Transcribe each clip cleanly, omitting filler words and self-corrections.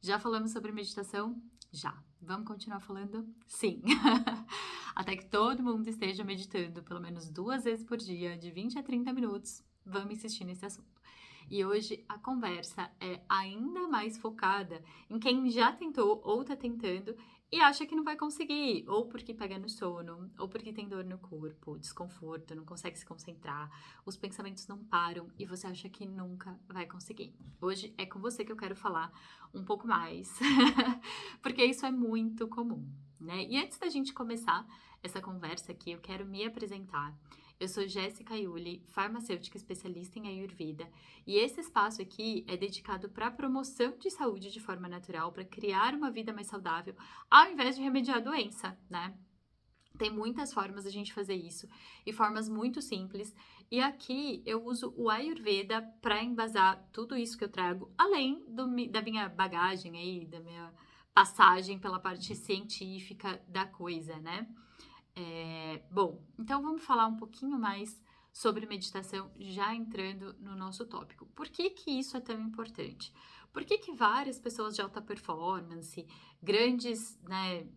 Já falamos sobre meditação? Já. Vamos continuar falando? Sim. Até que todo mundo esteja meditando pelo menos 2 vezes por dia, de 20 a 30 minutos. Vamos insistir nesse assunto. E hoje a conversa é ainda mais focada em quem já tentou ou tá tentando e acha que não vai conseguir, ou porque pega no sono, ou porque tem dor no corpo, desconforto, não consegue se concentrar, os pensamentos não param e você acha que nunca vai conseguir. Hoje é com você que eu quero falar um pouco mais, porque isso é muito comum, né? E antes da gente começar essa conversa aqui, eu quero me apresentar. Eu sou Jéssica Yuli, farmacêutica especialista em Ayurveda, e esse espaço aqui é dedicado para a promoção de saúde de forma natural, para criar uma vida mais saudável, ao invés de remediar a doença, né? Tem muitas formas da gente fazer isso e formas muito simples. E aqui eu uso o Ayurveda para embasar tudo isso que eu trago, além da minha bagagem aí, da minha passagem pela parte científica da coisa, né? Bom, então vamos falar um pouquinho mais sobre meditação, já entrando no nosso tópico. Por que que isso é tão importante? Por que que várias pessoas de alta performance, grandes, né,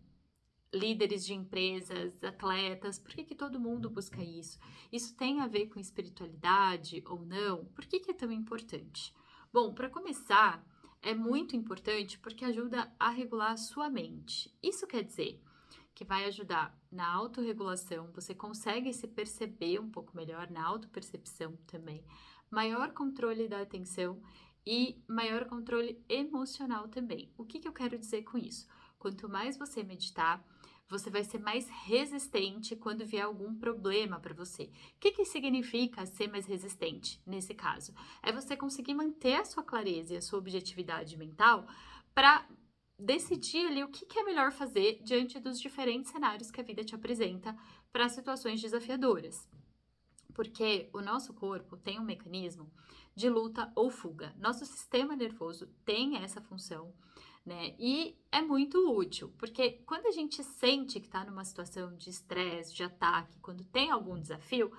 líderes de empresas, atletas, por que que todo mundo busca isso? Isso tem a ver com espiritualidade ou não? Por que que é tão importante? Bom, para começar, é muito importante porque ajuda a regular a sua mente. Isso quer dizer que vai ajudar na autorregulação, você consegue se perceber um pouco melhor, na autopercepção também, maior controle da atenção e maior controle emocional também. O que que eu quero dizer com isso? Quanto mais você meditar, você vai ser mais resistente quando vier algum problema para você. O que que significa ser mais resistente nesse caso? É você conseguir manter a sua clareza e a sua objetividade mental para decidir ali o que que é melhor fazer diante dos diferentes cenários que a vida te apresenta para situações desafiadoras. Porque o nosso corpo tem um mecanismo de luta ou fuga. Nosso sistema nervoso tem essa função, né? E é muito útil, porque quando a gente sente que está numa situação de estresse, de ataque, quando tem algum desafio,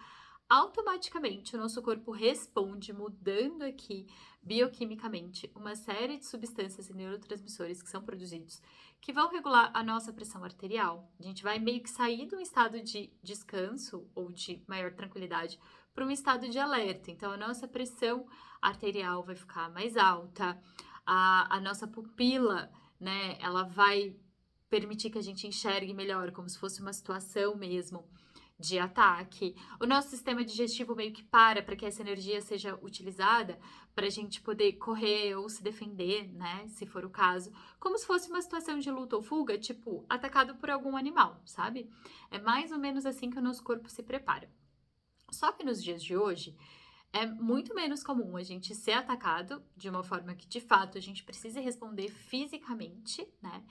automaticamente o nosso corpo responde mudando aqui bioquimicamente uma série de substâncias e neurotransmissores que são produzidos que vão regular a nossa pressão arterial. A gente vai meio que sair de um estado de descanso ou de maior tranquilidade para um estado de alerta. Então a nossa pressão arterial vai ficar mais alta, a nossa pupila, né, ela vai permitir que a gente enxergue melhor, como se fosse uma situação mesmo de ataque. O nosso sistema digestivo meio que para que essa energia seja utilizada para a gente poder correr ou se defender, né? Se for o caso, como se fosse uma situação de luta ou fuga, tipo atacado por algum animal, sabe? É mais ou menos assim que o nosso corpo se prepara. Só que nos dias de hoje é muito menos comum a gente ser atacado de uma forma que de fato a gente precise responder fisicamente, né?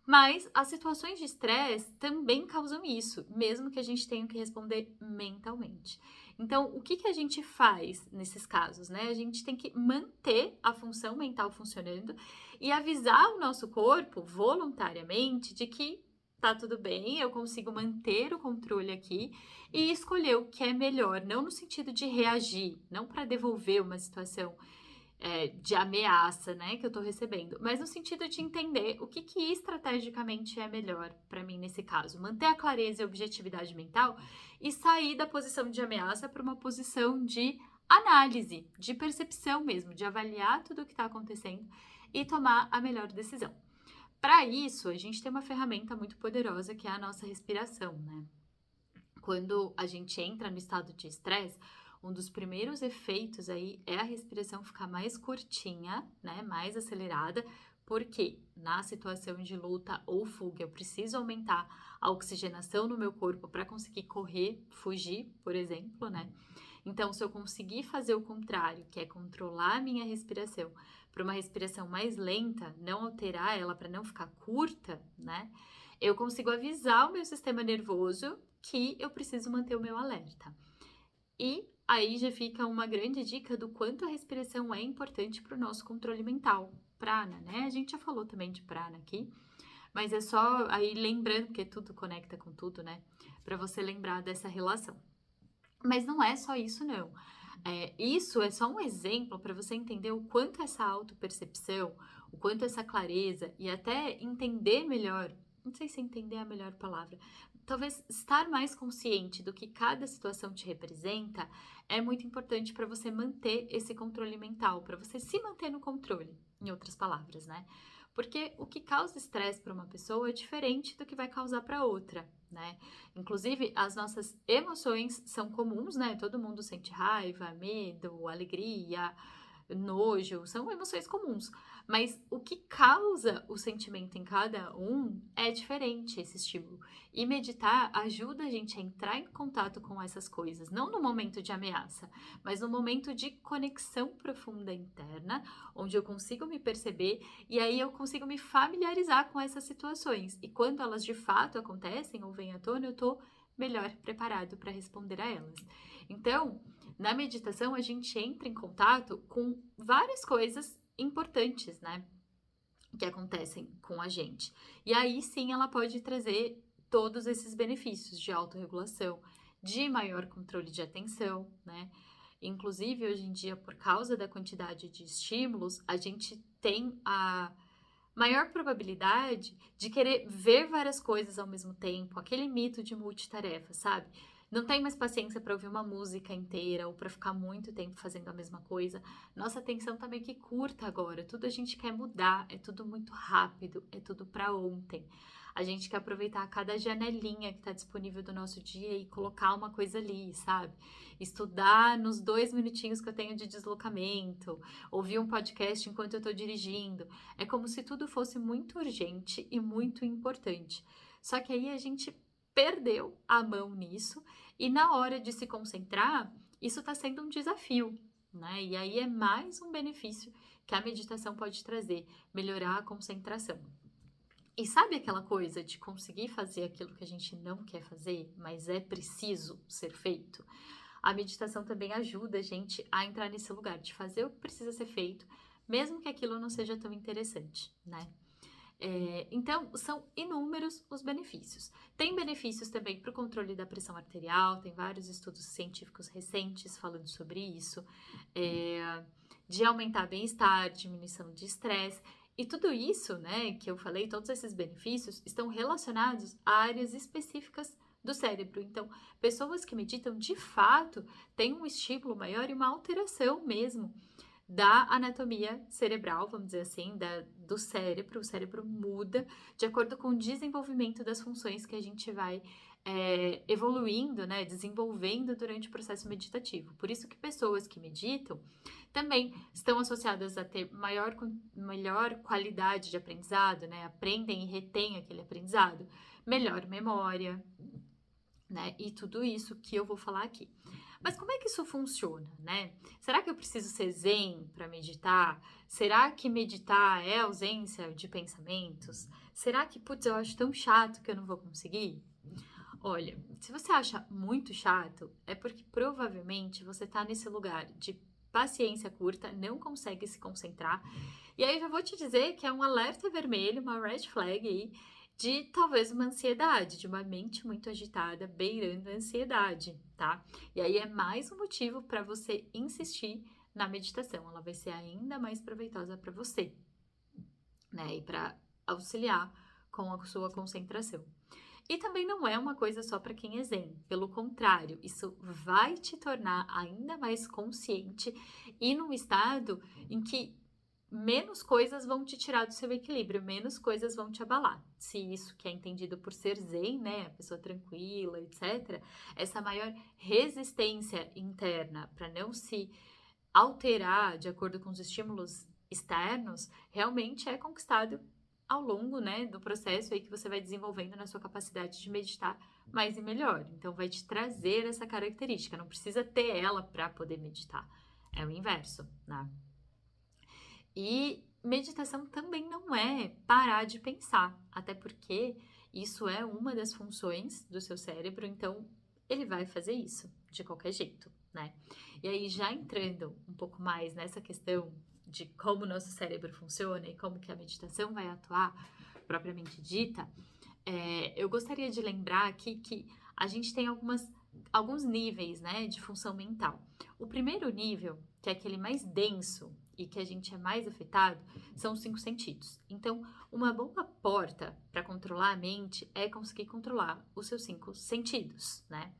Mas as situações de estresse também causam isso, mesmo que a gente tenha que responder mentalmente. Então, o que que a gente faz nesses casos, né? A gente tem que manter a função mental funcionando e avisar o nosso corpo voluntariamente de que tá tudo bem, eu consigo manter o controle aqui e escolher o que é melhor, não no sentido de reagir, não para devolver uma situação de ameaça, né, que eu tô recebendo, mas no sentido de entender o que que estrategicamente é melhor para mim nesse caso, manter a clareza e a objetividade mental e sair da posição de ameaça para uma posição de análise, de percepção mesmo, de avaliar tudo o que está acontecendo e tomar a melhor decisão. Para isso, a gente tem uma ferramenta muito poderosa que é a nossa respiração, né? Quando a gente entra no estado de estresse, um dos primeiros efeitos aí é a respiração ficar mais curtinha, né, mais acelerada, porque na situação de luta ou fuga eu preciso aumentar a oxigenação no meu corpo para conseguir correr, fugir, por exemplo, né? Então, se eu conseguir fazer o contrário, que é controlar a minha respiração para uma respiração mais lenta, não alterar ela para não ficar curta, né? Eu consigo avisar o meu sistema nervoso que eu preciso manter o meu alerta. E aí já fica uma grande dica do quanto a respiração é importante para o nosso controle mental. Prana, né? A gente já falou também de prana aqui, mas é só aí lembrando, porque tudo conecta com tudo, né? Para você lembrar dessa relação. Mas não é só isso, não. Isso é só um exemplo para você entender o quanto essa autopercepção, o quanto essa clareza e até entender melhor, não sei se entender é a melhor palavra, talvez estar mais consciente do que cada situação te representa é muito importante para você manter esse controle mental, para você se manter no controle, em outras palavras, né? Porque o que causa estresse para uma pessoa é diferente do que vai causar para outra, né? Inclusive, as nossas emoções são comuns, né? Todo mundo sente raiva, medo, alegria, nojo, são emoções comuns. Mas o que causa o sentimento em cada um é diferente, esse estímulo. E meditar ajuda a gente a entrar em contato com essas coisas, não no momento de ameaça, mas no momento de conexão profunda interna, onde eu consigo me perceber e aí eu consigo me familiarizar com essas situações. E quando elas de fato acontecem ou vêm à tona, eu estou melhor preparado para responder a elas. Então, na meditação, a gente entra em contato com várias coisas importantes, né? Que acontecem com a gente. E aí sim ela pode trazer todos esses benefícios de autorregulação, de maior controle de atenção, né? Inclusive, hoje em dia, por causa da quantidade de estímulos, a gente tem a maior probabilidade de querer ver várias coisas ao mesmo tempo, aquele mito de multitarefa, sabe? Não tem mais paciência para ouvir uma música inteira ou para ficar muito tempo fazendo a mesma coisa. Nossa atenção tá meio que curta agora. Tudo a gente quer mudar, é tudo muito rápido, é tudo para ontem. A gente quer aproveitar cada janelinha que está disponível do nosso dia e colocar uma coisa ali, sabe? Estudar nos 2 minutinhos que eu tenho de deslocamento, ouvir um podcast enquanto eu estou dirigindo. É como se tudo fosse muito urgente e muito importante. Só que aí a gente perdeu a mão nisso e na hora de se concentrar, isso está sendo um desafio, né? E aí é mais um benefício que a meditação pode trazer, melhorar a concentração. E sabe aquela coisa de conseguir fazer aquilo que a gente não quer fazer, mas é preciso ser feito? A meditação também ajuda a gente a entrar nesse lugar de fazer o que precisa ser feito, mesmo que aquilo não seja tão interessante, né? Então, são inúmeros os benefícios. Tem benefícios também para o controle da pressão arterial, tem vários estudos científicos recentes falando sobre isso, de aumentar bem-estar, diminuição de estresse. E tudo isso, né, que eu falei, todos esses benefícios estão relacionados a áreas específicas do cérebro. Então, pessoas que meditam de fato têm um estímulo maior e uma alteração mesmo da anatomia cerebral, vamos dizer assim, do cérebro. O cérebro muda de acordo com o desenvolvimento das funções que a gente vai evoluindo, né, desenvolvendo durante o processo meditativo. Por isso que pessoas que meditam também estão associadas a ter melhor qualidade de aprendizado, né, aprendem e retêm aquele aprendizado, melhor memória, né, e tudo isso que eu vou falar aqui. Mas como é que isso funciona, né? Será que eu preciso ser zen para meditar? Será que meditar é ausência de pensamentos? Será que, putz, eu acho tão chato que eu não vou conseguir? Olha, se você acha muito chato, é porque provavelmente você tá nesse lugar de paciência curta, não consegue se concentrar. E aí eu já vou te dizer que é um alerta vermelho, uma red flag aí, de talvez uma ansiedade, de uma mente muito agitada, beirando a ansiedade, tá? E aí é mais um motivo para você insistir na meditação, ela vai ser ainda mais proveitosa para você, né? E para auxiliar com a sua concentração. E também não é uma coisa só para quem é zen, pelo contrário, isso vai te tornar ainda mais consciente e num estado em que menos coisas vão te tirar do seu equilíbrio, menos coisas vão te abalar. Se isso que é entendido por ser zen, né, a pessoa tranquila, etc., essa maior resistência interna para não se alterar de acordo com os estímulos externos, realmente é conquistado ao longo, né, do processo aí que você vai desenvolvendo na sua capacidade de meditar mais e melhor. Então, vai te trazer essa característica, não precisa ter ela para poder meditar. É o inverso, né? E meditação também não é parar de pensar, até porque isso é uma das funções do seu cérebro, então ele vai fazer isso de qualquer jeito, né? E aí, já entrando um pouco mais nessa questão de como o nosso cérebro funciona e como que a meditação vai atuar, propriamente dita, eu gostaria de lembrar aqui que a gente tem alguns níveis, né, de função mental. O primeiro nível, que é aquele mais denso, e que a gente é mais afetado são os 5 sentidos. Então, uma boa porta para controlar a mente é conseguir controlar os seus 5 sentidos, né?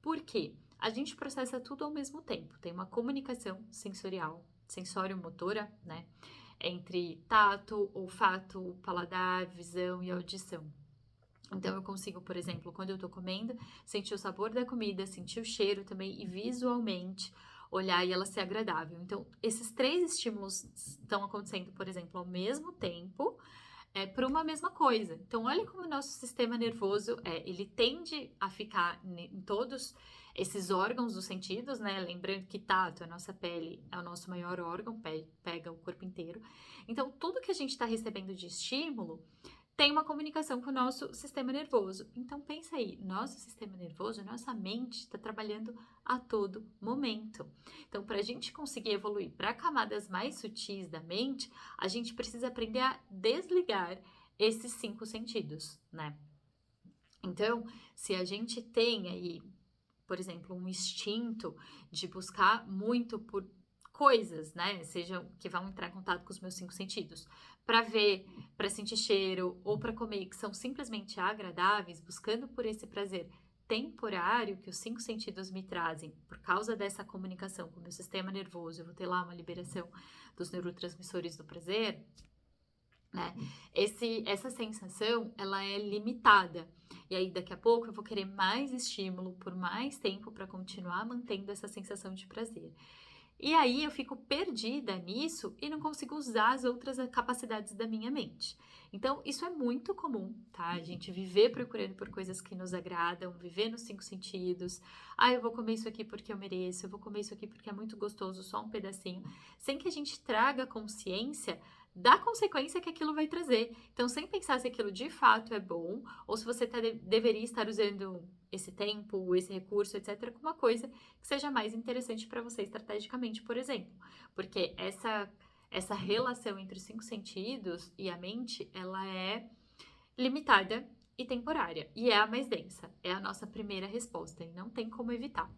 Por quê? A gente processa tudo ao mesmo tempo, tem uma comunicação sensorial, sensório-motora, né? Entre tato, olfato, paladar, visão e audição. Então, eu consigo, por exemplo, quando eu tô comendo, sentir o sabor da comida, sentir o cheiro também e visualmente olhar e ela ser agradável. Então, esses 3 estímulos estão acontecendo, por exemplo, ao mesmo tempo, por uma mesma coisa. Então, olha como o nosso sistema nervoso ele tende a ficar em todos esses órgãos dos sentidos, né? Lembrando que tato, a nossa pele, é o nosso maior órgão, pega o corpo inteiro. Então, tudo que a gente está recebendo de estímulo tem uma comunicação com o nosso sistema nervoso. Então, pensa aí, nosso sistema nervoso, nossa mente está trabalhando a todo momento. Então, para a gente conseguir evoluir para camadas mais sutis da mente, a gente precisa aprender a desligar esses 5 sentidos, né? Então, se a gente tem aí, por exemplo, um instinto de buscar muito por coisas, né? Sejam que vão entrar em contato com os meus 5 sentidos, para ver, para sentir cheiro ou para comer, que são simplesmente agradáveis, buscando por esse prazer temporário que os 5 sentidos me trazem, por causa dessa comunicação com o meu sistema nervoso, eu vou ter lá uma liberação dos neurotransmissores do prazer, né? Essa sensação, ela é limitada. E aí, daqui a pouco, eu vou querer mais estímulo por mais tempo para continuar mantendo essa sensação de prazer. E aí eu fico perdida nisso e não consigo usar as outras capacidades da minha mente. Então, isso é muito comum, tá? A gente viver procurando por coisas que nos agradam, viver nos 5 sentidos. Ah, eu vou comer isso aqui porque eu mereço, eu vou comer isso aqui porque é muito gostoso, só um pedacinho. Sem que a gente traga consciência da consequência que aquilo vai trazer. Então, sem pensar se aquilo de fato é bom ou se você deveria estar usando esse tempo, esse recurso, etc., com uma coisa que seja mais interessante para você estrategicamente, por exemplo. Porque essa relação entre os 5 sentidos e a mente, ela é limitada e temporária. E é a mais densa. É a nossa primeira resposta e não tem como evitar.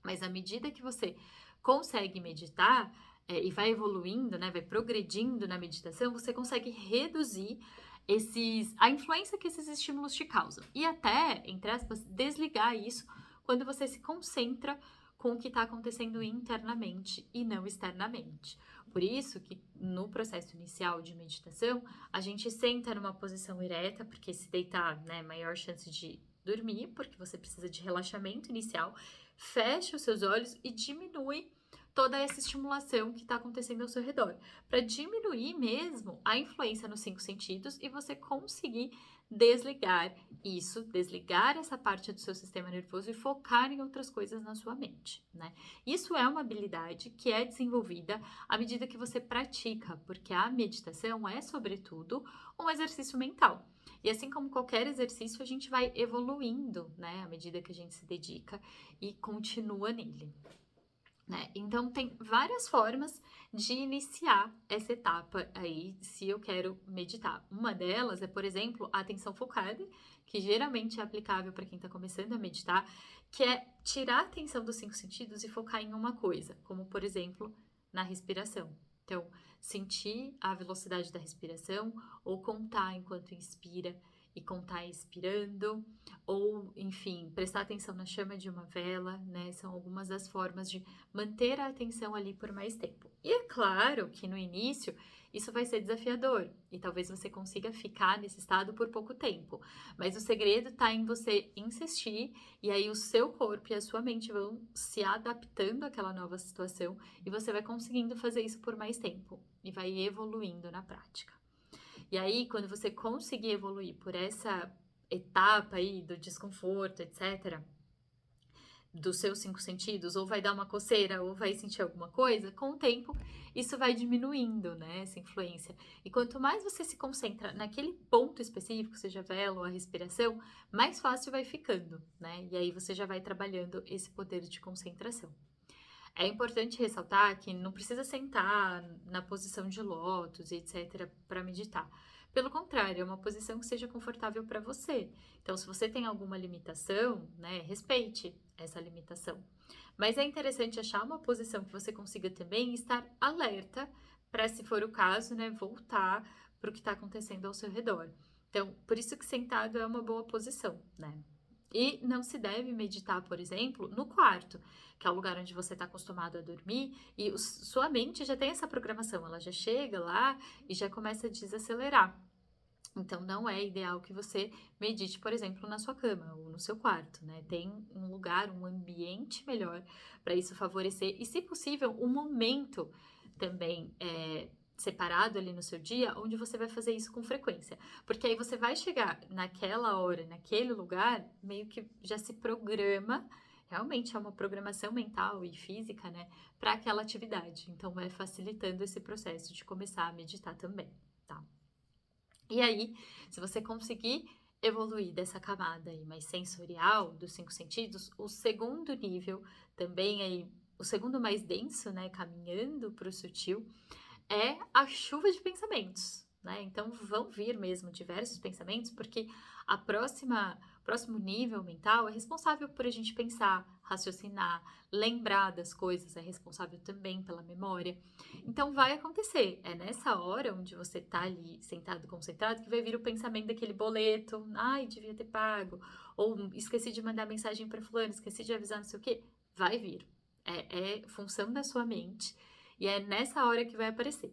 Mas à medida que você consegue meditar e vai evoluindo, né, vai progredindo na meditação, você consegue reduzir a influência que esses estímulos te causam. E até, entre aspas, desligar isso quando você se concentra com o que está acontecendo internamente e não externamente. Por isso que no processo inicial de meditação, a gente senta numa posição ereta, porque se deitar, né, maior chance de dormir, porque você precisa de relaxamento inicial, fecha os seus olhos e diminui toda essa estimulação que está acontecendo ao seu redor, para diminuir mesmo a influência nos 5 sentidos e você conseguir desligar isso, desligar essa parte do seu sistema nervoso e focar em outras coisas na sua mente, né? Isso é uma habilidade que é desenvolvida à medida que você pratica, porque a meditação é, sobretudo, um exercício mental. E assim como qualquer exercício, a gente vai evoluindo, né, à medida que a gente se dedica e continua nele. Né? Então, tem várias formas de iniciar essa etapa aí, se eu quero meditar. Uma delas é, por exemplo, a atenção focada, que geralmente é aplicável para quem está começando a meditar, que é tirar a atenção dos 5 sentidos e focar em uma coisa, como, por exemplo, na respiração. Então, sentir a velocidade da respiração ou contar enquanto inspira e contar expirando, ou, enfim, prestar atenção na chama de uma vela, né? São algumas das formas de manter a atenção ali por mais tempo. E é claro que no início isso vai ser desafiador e talvez você consiga ficar nesse estado por pouco tempo, mas o segredo está em você insistir e aí o seu corpo e a sua mente vão se adaptando àquela nova situação e você vai conseguindo fazer isso por mais tempo e vai evoluindo na prática. E aí, quando você conseguir evoluir por essa etapa aí do desconforto, etc., dos seus 5 sentidos, ou vai dar uma coceira, ou vai sentir alguma coisa, com o tempo isso vai diminuindo, né, essa influência. E quanto mais você se concentra naquele ponto específico, seja a vela ou a respiração, mais fácil vai ficando, né? E aí você já vai trabalhando esse poder de concentração. É importante ressaltar que não precisa sentar na posição de lótus, etc, para meditar. Pelo contrário, é uma posição que seja confortável para você. Então, se você tem alguma limitação, né, respeite essa limitação. Mas é interessante achar uma posição que você consiga também estar alerta para, se for o caso, né, voltar para o que está acontecendo ao seu redor. Então, por isso que sentado é uma boa posição, né? E não se deve meditar, por exemplo, no quarto, que é o lugar onde você está acostumado a dormir, e sua mente já tem essa programação, ela já chega lá e já começa a desacelerar. Então, não é ideal que você medite, por exemplo, na sua cama ou no seu quarto, né? Tem um lugar, um ambiente melhor para isso favorecer, e, se possível, um momento também separado ali no seu dia, onde você vai fazer isso com frequência. Porque aí você vai chegar naquela hora, naquele lugar, meio que já se programa. Realmente é uma programação mental e física, né, para aquela atividade. Então, vai facilitando esse processo de começar a meditar também, tá? E aí, se você conseguir evoluir dessa camada aí mais sensorial, dos 5 sentidos, o segundo nível, também aí, o segundo mais denso, né, caminhando para o sutil, é a chuva de pensamentos, né? Então vão vir mesmo diversos pensamentos, porque o próximo nível mental é responsável por a gente pensar, raciocinar, lembrar das coisas, é responsável também pela memória. Então vai acontecer, é nessa hora onde você tá ali sentado, concentrado, que vai vir o pensamento daquele boleto, ai, devia ter pago, ou esqueci de mandar mensagem para fulano, esqueci de avisar não sei o quê, vai vir. É função da sua mente. E é nessa hora que vai aparecer.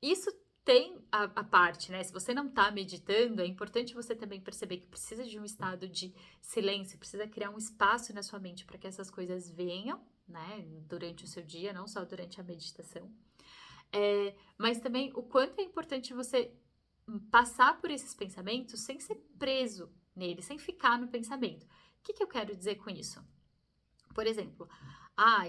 Isso tem a parte, né? Se você não tá meditando, é importante você também perceber que precisa de um estado de silêncio, precisa criar um espaço na sua mente para que essas coisas venham, né? Durante o seu dia, não só durante a meditação. Mas também o quanto é importante você passar por esses pensamentos sem ser preso neles, sem ficar no pensamento. O que eu quero dizer com isso? Por exemplo,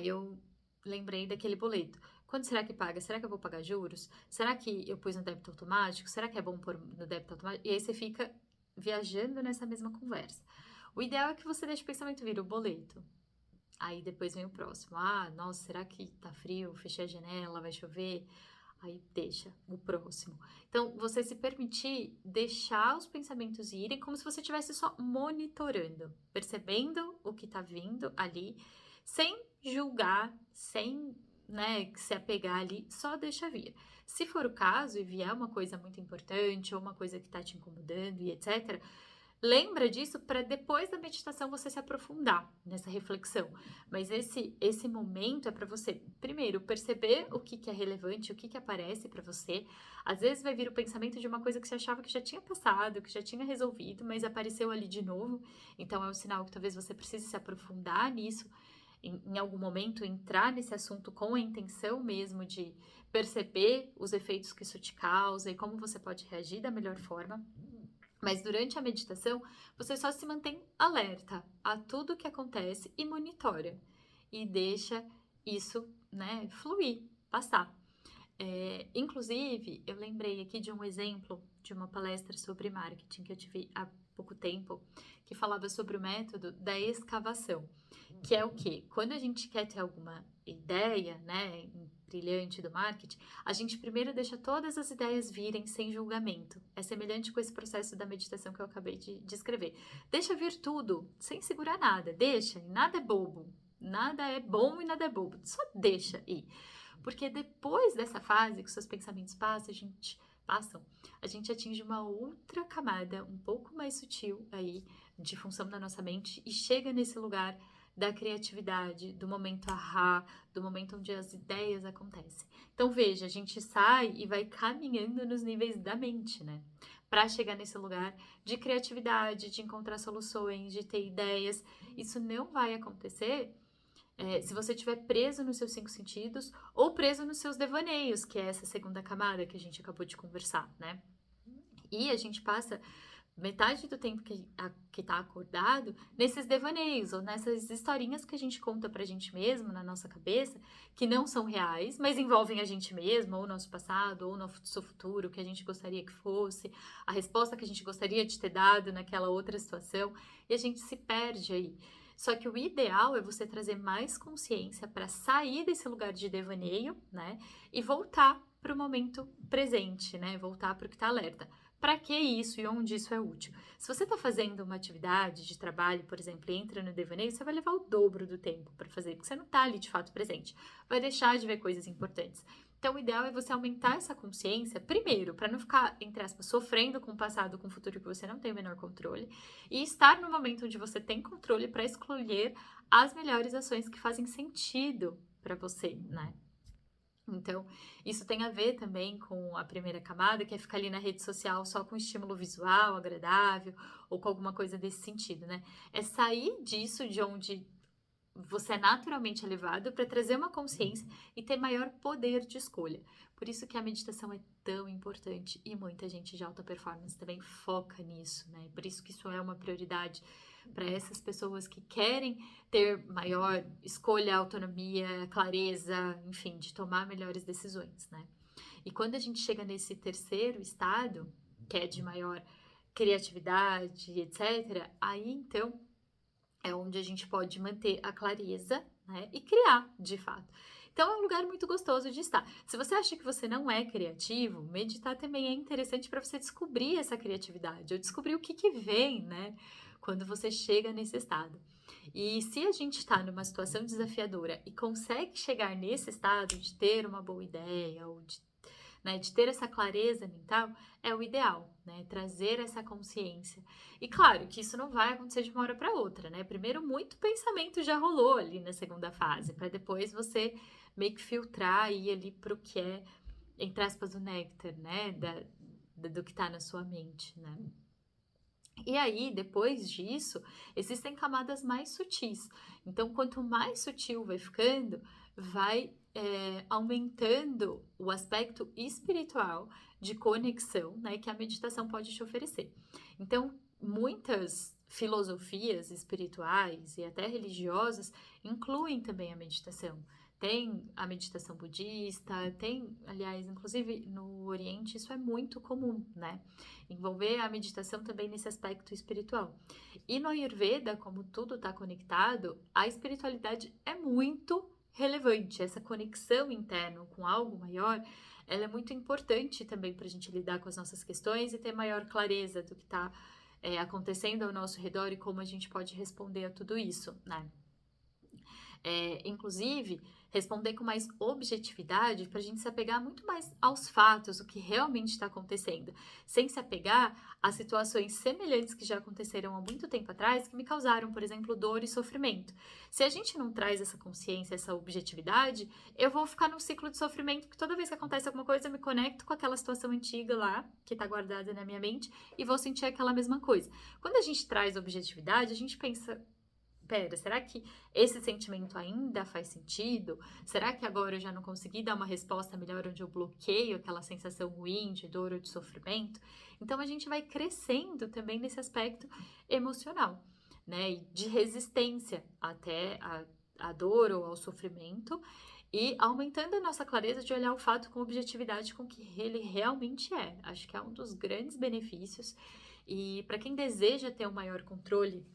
eu lembrei daquele boleto. Quando será que paga? Será que eu vou pagar juros? Será que eu pus no débito automático? Será que é bom pôr no débito automático? E aí você fica viajando nessa mesma conversa. O ideal é que você deixe o pensamento vir o boleto. Aí depois vem o próximo. Nossa, será que tá frio? Fechei a janela, vai chover? Aí deixa o próximo. Então, você se permitir deixar os pensamentos irem como se você estivesse só monitorando, percebendo o que tá vindo ali, sem julgar, sem, né, se apegar ali, só deixa vir. Se for o caso e vier uma coisa muito importante ou uma coisa que tá te incomodando e etc., lembra disso para depois da meditação você se aprofundar nessa reflexão. Mas esse momento é para você, primeiro, perceber o que é relevante, o que aparece para você. Às vezes vai vir o pensamento de uma coisa que você achava que já tinha passado, que já tinha resolvido, mas apareceu ali de novo. Então é um sinal que talvez você precise se aprofundar nisso. Em algum momento, entrar nesse assunto com a intenção mesmo de perceber os efeitos que isso te causa e como você pode reagir da melhor forma. Mas durante a meditação, você só se mantém alerta a tudo que acontece e monitora. E deixa isso, né, fluir, passar. Inclusive, eu lembrei aqui de um exemplo de uma palestra sobre marketing que eu tive há pouco tempo, que falava sobre o método da escavação, que é o quê? Quando a gente quer ter alguma ideia, né, brilhante do marketing, a gente primeiro deixa todas as ideias virem sem julgamento. É semelhante com esse processo da meditação que eu acabei de descrever. Deixa vir tudo, sem segurar nada, deixa, e nada é bobo, nada é bom e nada é bobo, só deixa ir. Porque depois dessa fase que seus pensamentos passam, a gente atinge uma outra camada um pouco mais sutil aí de função da nossa mente e chega nesse lugar da criatividade, do momento do momento onde as ideias acontecem. Então veja, a gente sai e vai caminhando nos níveis da mente, né? Para chegar nesse lugar de criatividade, de encontrar soluções, de ter ideias. Isso não vai acontecer se você estiver preso nos seus 5 sentidos ou preso nos seus devaneios, que é essa segunda camada que a gente acabou de conversar, né? E a gente passa metade do tempo que tá acordado nesses devaneios ou nessas historinhas que a gente conta pra gente mesmo na nossa cabeça, que não são reais, mas envolvem a gente mesmo, ou o nosso passado, ou o nosso futuro, que a gente gostaria que fosse, a resposta que a gente gostaria de ter dado naquela outra situação, e a gente se perde aí. Só que o ideal é você trazer mais consciência para sair desse lugar de devaneio, né? E voltar para o momento presente, né? Voltar para o que está alerta. Para que isso e onde isso é útil? Se você está fazendo uma atividade de trabalho, por exemplo, e entra no devaneio, você vai levar o dobro do tempo para fazer, porque você não está ali de fato presente. Vai deixar de ver coisas importantes. Então, o ideal é você aumentar essa consciência, primeiro, para não ficar, entre aspas, sofrendo com o passado, com o futuro que você não tem o menor controle, e estar no momento onde você tem controle para escolher as melhores ações que fazem sentido para você, né? Então, isso tem a ver também com a primeira camada, que é ficar ali na rede social só com estímulo visual agradável ou com alguma coisa desse sentido, né? É sair disso de onde você é naturalmente elevado para trazer uma consciência e ter maior poder de escolha. Por isso que a meditação é tão importante e muita gente de alta performance também foca nisso, né? Por isso que isso é uma prioridade para essas pessoas que querem ter maior escolha, autonomia, clareza, enfim, de tomar melhores decisões, né? E quando a gente chega nesse terceiro estado, que é de maior criatividade, etc., aí então é onde a gente pode manter a clareza, né, e criar, de fato. Então é um lugar muito gostoso de estar. Se você acha que você não é criativo, meditar também é interessante para você descobrir essa criatividade, ou descobrir o que vem, né, quando você chega nesse estado. E se a gente está numa situação desafiadora e consegue chegar nesse estado de ter uma boa ideia, ou de, né, de ter essa clareza mental, é o ideal, né? Trazer essa consciência. E claro que isso não vai acontecer de uma hora para outra, né? Primeiro, muito pensamento já rolou ali na segunda fase, para depois você meio que filtrar e ir ali para o que é, entre aspas, o néctar, né? Do que está na sua mente, né? E aí, depois disso, existem camadas mais sutis. Então, quanto mais sutil vai ficando, vai aumentando o aspecto espiritual de conexão, né, que a meditação pode te oferecer. Então, muitas filosofias espirituais e até religiosas incluem também a meditação. Tem a meditação budista, tem, aliás, inclusive no Oriente isso é muito comum, né? Envolver a meditação também nesse aspecto espiritual. E no Ayurveda, como tudo está conectado, a espiritualidade é muito relevante. Essa conexão interna com algo maior, ela é muito importante também para a gente lidar com as nossas questões e ter maior clareza do que está acontecendo ao nosso redor e como a gente pode responder a tudo isso, né? Inclusive, responder com mais objetividade para a gente se apegar muito mais aos fatos, o que realmente está acontecendo, sem se apegar a situações semelhantes que já aconteceram há muito tempo atrás, que me causaram, por exemplo, dor e sofrimento. Se a gente não traz essa consciência, essa objetividade, eu vou ficar num ciclo de sofrimento, porque toda vez que acontece alguma coisa, eu me conecto com aquela situação antiga lá, que está guardada na minha mente, e vou sentir aquela mesma coisa. Quando a gente traz objetividade, a gente pensa, pera, será que esse sentimento ainda faz sentido? Será que agora eu já não consegui dar uma resposta melhor onde eu bloqueio aquela sensação ruim de dor ou de sofrimento? Então a gente vai crescendo também nesse aspecto emocional, né? E de resistência até a dor ou ao sofrimento e aumentando a nossa clareza de olhar o fato com objetividade com que ele realmente é. Acho que é um dos grandes benefícios. E para quem deseja ter um maior controle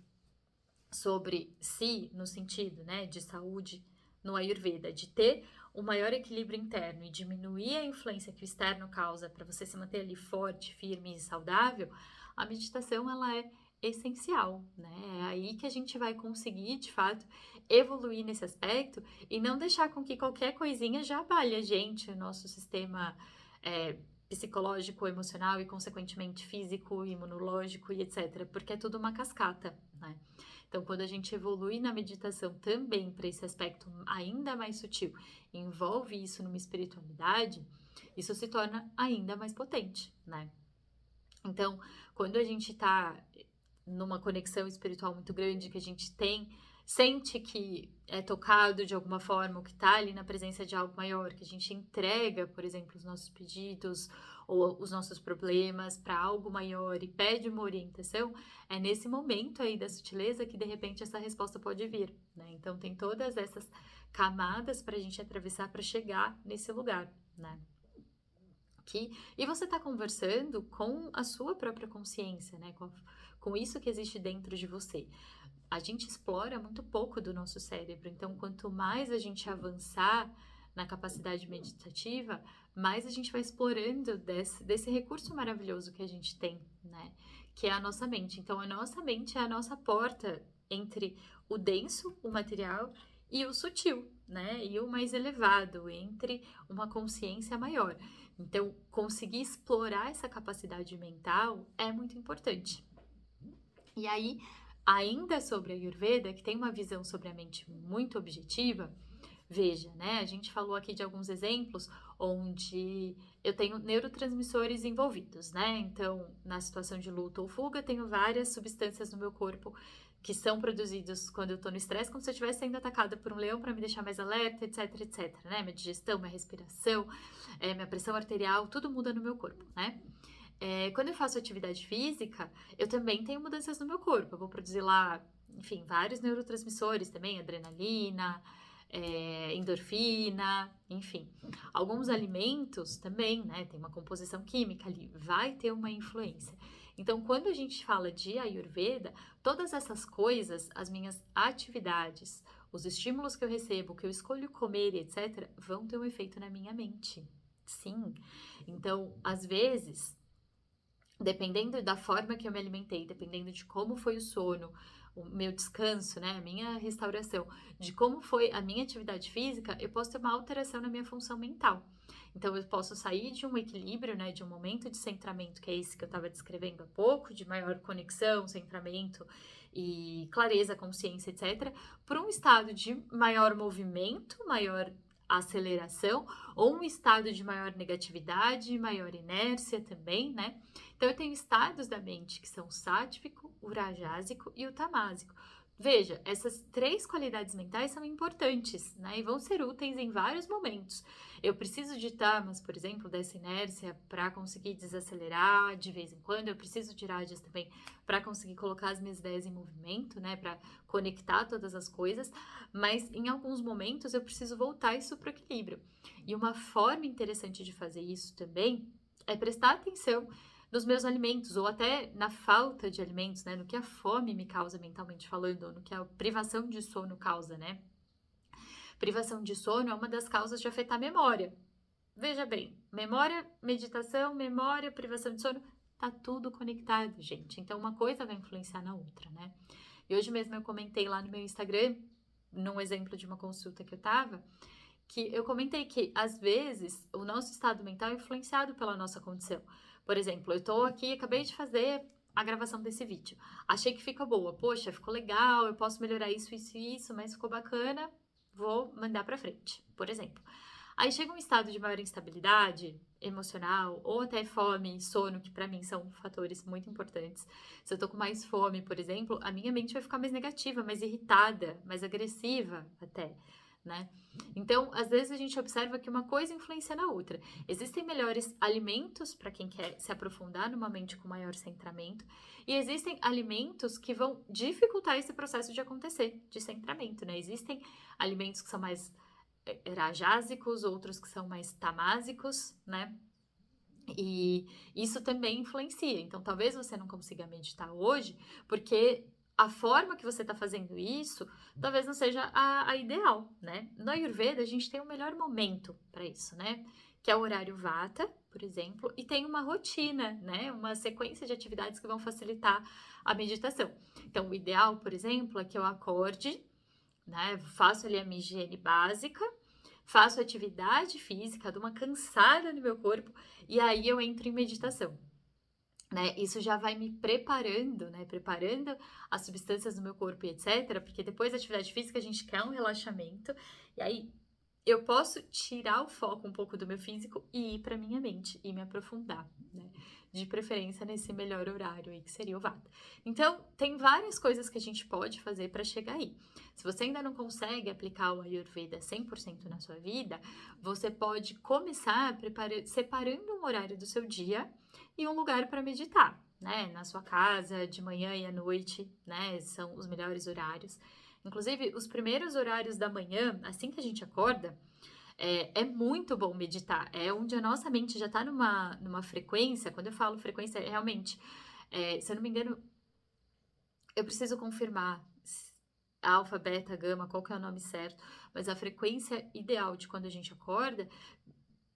sobre si, no sentido, né, de saúde no Ayurveda, de ter um maior equilíbrio interno e diminuir a influência que o externo causa para você se manter ali forte, firme e saudável, a meditação ela é essencial, né? É aí que a gente vai conseguir, de fato, evoluir nesse aspecto e não deixar com que qualquer coisinha já abale a gente, o nosso sistema psicológico, emocional e, consequentemente, físico, imunológico e etc. Porque é tudo uma cascata, né? Então, quando a gente evolui na meditação também para esse aspecto ainda mais sutil, envolve isso numa espiritualidade, isso se torna ainda mais potente, né? Então, quando a gente está numa conexão espiritual muito grande, que a gente sente que é tocado de alguma forma, ou que está ali na presença de algo maior, que a gente entrega, por exemplo, os nossos pedidos ou os nossos problemas para algo maior e pede uma orientação, é nesse momento aí da sutileza que de repente essa resposta pode vir, né? Então tem todas essas camadas para a gente atravessar para chegar nesse lugar, né? aqui, e você está conversando com a sua própria consciência, né? Com isso que existe dentro de você. A gente explora muito pouco do nosso cérebro, então quanto mais a gente avançar na capacidade meditativa, mais a gente vai explorando desse recurso maravilhoso que a gente tem, né? Que é a nossa mente. Então, a nossa mente é a nossa porta entre o denso, o material, e o sutil, né? E o mais elevado, entre uma consciência maior. Então, conseguir explorar essa capacidade mental é muito importante. E aí, ainda sobre a Ayurveda, que tem uma visão sobre a mente muito objetiva, veja, né? A gente falou aqui de alguns exemplos onde eu tenho neurotransmissores envolvidos, né? Então, na situação de luta ou fuga, tenho várias substâncias no meu corpo que são produzidos quando eu tô no estresse, como se eu estivesse sendo atacada por um leão para me deixar mais alerta, etc, etc, né? Minha digestão, minha respiração, minha pressão arterial, tudo muda no meu corpo, né? Quando eu faço atividade física, eu também tenho mudanças no meu corpo. Eu vou produzir lá, enfim, vários neurotransmissores também, adrenalina, endorfina, enfim. Alguns alimentos também, né, tem uma composição química ali, vai ter uma influência. Então, quando a gente fala de Ayurveda, todas essas coisas, as minhas atividades, os estímulos que eu recebo, que eu escolho comer, etc., vão ter um efeito na minha mente. Sim. Então, às vezes, dependendo da forma que eu me alimentei, dependendo de como foi o sono, o meu descanso, né, a minha restauração, de como foi a minha atividade física, eu posso ter uma alteração na minha função mental. Então, eu posso sair de um equilíbrio, né, de um momento de centramento, que é esse que eu estava descrevendo há pouco, de maior conexão, centramento e clareza, consciência, etc., para um estado de maior movimento, maior aceleração, ou um estado de maior negatividade, maior inércia também, né? Então, eu tenho estados da mente que são o sáttvico, o rajásico e o tamásico. Veja, essas 3 qualidades mentais são importantes, né? E vão ser úteis em vários momentos. Eu preciso de tamas, por exemplo, dessa inércia para conseguir desacelerar de vez em quando. Eu preciso de rajas também para conseguir colocar as minhas ideias em movimento, né? Para conectar todas as coisas. Mas em alguns momentos eu preciso voltar isso para o equilíbrio. E uma forma interessante de fazer isso também é prestar atenção nos meus alimentos, ou até na falta de alimentos, né? No que a fome me causa mentalmente falando, ou no que a privação de sono causa, né? Privação de sono é uma das causas de afetar a memória. Veja bem, memória, meditação, memória, privação de sono, tá tudo conectado, gente. Então, uma coisa vai influenciar na outra, né? E hoje mesmo eu comentei lá no meu Instagram, num exemplo de uma consulta que eu tava, que eu comentei que, às vezes, o nosso estado mental é influenciado pela nossa condição. Por exemplo, eu tô aqui, acabei de fazer a gravação desse vídeo. Achei que fica boa. Poxa, ficou legal, eu posso melhorar isso, isso e isso, mas ficou bacana, vou mandar pra frente, por exemplo. Aí chega um estado de maior instabilidade emocional, ou até fome, sono, que pra mim são fatores muito importantes. Se eu tô com mais fome, por exemplo, a minha mente vai ficar mais negativa, mais irritada, mais agressiva até, né? Então, às vezes a gente observa que uma coisa influencia na outra. Existem melhores alimentos para quem quer se aprofundar numa mente com maior centramento, e existem alimentos que vão dificultar esse processo de acontecer, de centramento, né? Existem alimentos que são mais rajásicos, outros que são mais tamásicos, né? E isso também influencia. Então, talvez você não consiga meditar hoje, porque a forma que você está fazendo isso talvez não seja a ideal, né? No Ayurveda, a gente tem o melhor momento para isso, né? Que é o horário Vata, por exemplo, e tem uma rotina, né? Uma sequência de atividades que vão facilitar a meditação. Então, o ideal, por exemplo, é que eu acorde, né? Faço ali a minha higiene básica, faço atividade física, dou uma cansada no meu corpo e aí eu entro em meditação. Né? Isso já vai me preparando, né? Preparando as substâncias no meu corpo e etc. Porque depois da atividade física a gente quer um relaxamento e aí eu posso tirar o foco um pouco do meu físico e ir para minha mente e me aprofundar, né? De preferência nesse melhor horário aí que seria o Vata. Então, tem várias coisas que a gente pode fazer para chegar aí. Se você ainda não consegue aplicar o Ayurveda 100% na sua vida, você pode começar separando um horário do seu dia e um lugar para meditar, né? Na sua casa, de manhã e à noite, né? São os melhores horários. Inclusive, os primeiros horários da manhã, assim que a gente acorda, É muito bom meditar, é onde a nossa mente já tá numa frequência. Quando eu falo frequência, realmente, se eu não me engano, eu preciso confirmar alfa, beta, gama, qual que é o nome certo, mas a frequência ideal de quando a gente acorda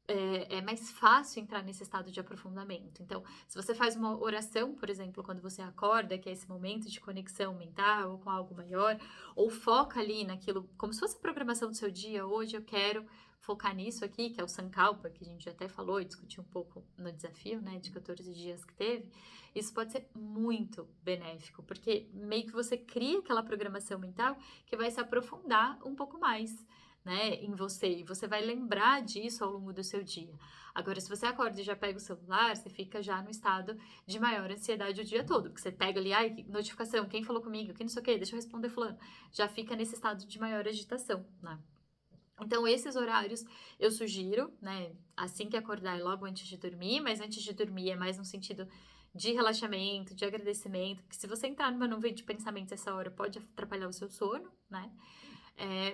é mais fácil entrar nesse estado de aprofundamento. Então, se você faz uma oração, por exemplo, quando você acorda, que é esse momento de conexão mental ou com algo maior, ou foca ali naquilo, como se fosse a programação do seu dia, hoje eu quero focar nisso aqui, que é o Sankalpa, que a gente até falou e discutiu um pouco no desafio, né, de 14 dias que teve, isso pode ser muito benéfico, porque meio que você cria aquela programação mental que vai se aprofundar um pouco mais, né, em você, e você vai lembrar disso ao longo do seu dia. Agora, se você acorda e já pega o celular, você fica já no estado de maior ansiedade o dia todo, porque você pega ali, ai, notificação, quem falou comigo, quem não sei o quê, deixa eu responder fulano, já fica nesse estado de maior agitação, né. Então, esses horários eu sugiro, né, assim que acordar e logo antes de dormir, mas antes de dormir é mais no sentido de relaxamento, de agradecimento, porque se você entrar numa nuvem de pensamentos essa hora pode atrapalhar o seu sono, né?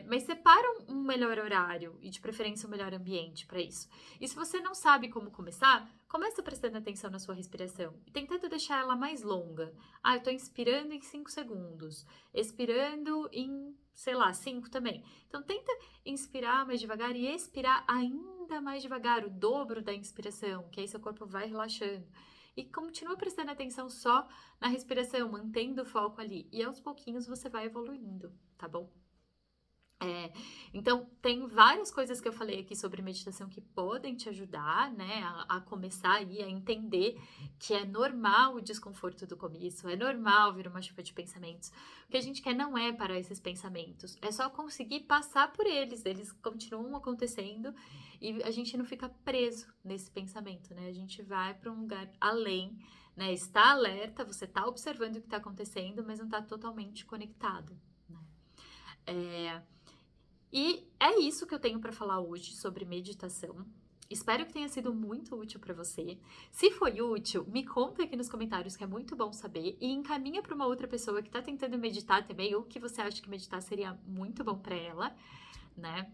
Mas separa um melhor horário e de preferência um melhor ambiente para isso. E se você não sabe como começar, começa prestando atenção na sua respiração e tentando deixar ela mais longa. Ah, eu tô inspirando em 5 segundos, expirando em, sei lá, 5 também. Então tenta inspirar mais devagar e expirar ainda mais devagar, o dobro da inspiração, que aí seu corpo vai relaxando. E continua prestando atenção só na respiração, mantendo o foco ali. E aos pouquinhos você vai evoluindo, tá bom? Então, tem várias coisas que eu falei aqui sobre meditação que podem te ajudar, né, a começar aí a entender que é normal o desconforto do começo, é normal vir uma chuva de pensamentos. O que a gente quer não é parar esses pensamentos, é só conseguir passar por eles, eles continuam acontecendo e a gente não fica preso nesse pensamento, né, a gente vai para um lugar além, né, está alerta, você está observando o que está acontecendo, mas não está totalmente conectado, né. E é isso que eu tenho para falar hoje sobre meditação. Espero que tenha sido muito útil para você. Se foi útil, me conta aqui nos comentários, que é muito bom saber, e encaminha para uma outra pessoa que está tentando meditar também, ou que você acha que meditar seria muito bom para ela, né?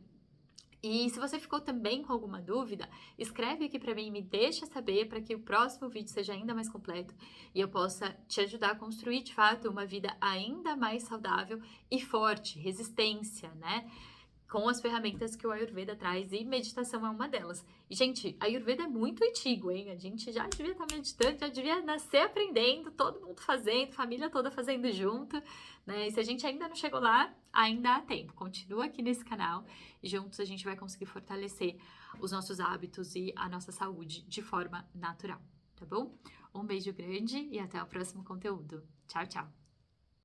E se você ficou também com alguma dúvida, escreve aqui para mim e me deixa saber para que o próximo vídeo seja ainda mais completo e eu possa te ajudar a construir de fato uma vida ainda mais saudável e forte, resistência, né? Com as ferramentas que o Ayurveda traz, e meditação é uma delas. E, gente, Ayurveda é muito antigo, hein? A gente já devia estar meditando, já devia nascer aprendendo, todo mundo fazendo, família toda fazendo junto, né? E se a gente ainda não chegou lá, ainda há tempo. Continua aqui nesse canal e juntos a gente vai conseguir fortalecer os nossos hábitos e a nossa saúde de forma natural, tá bom? Um beijo grande e até o próximo conteúdo. Tchau, tchau!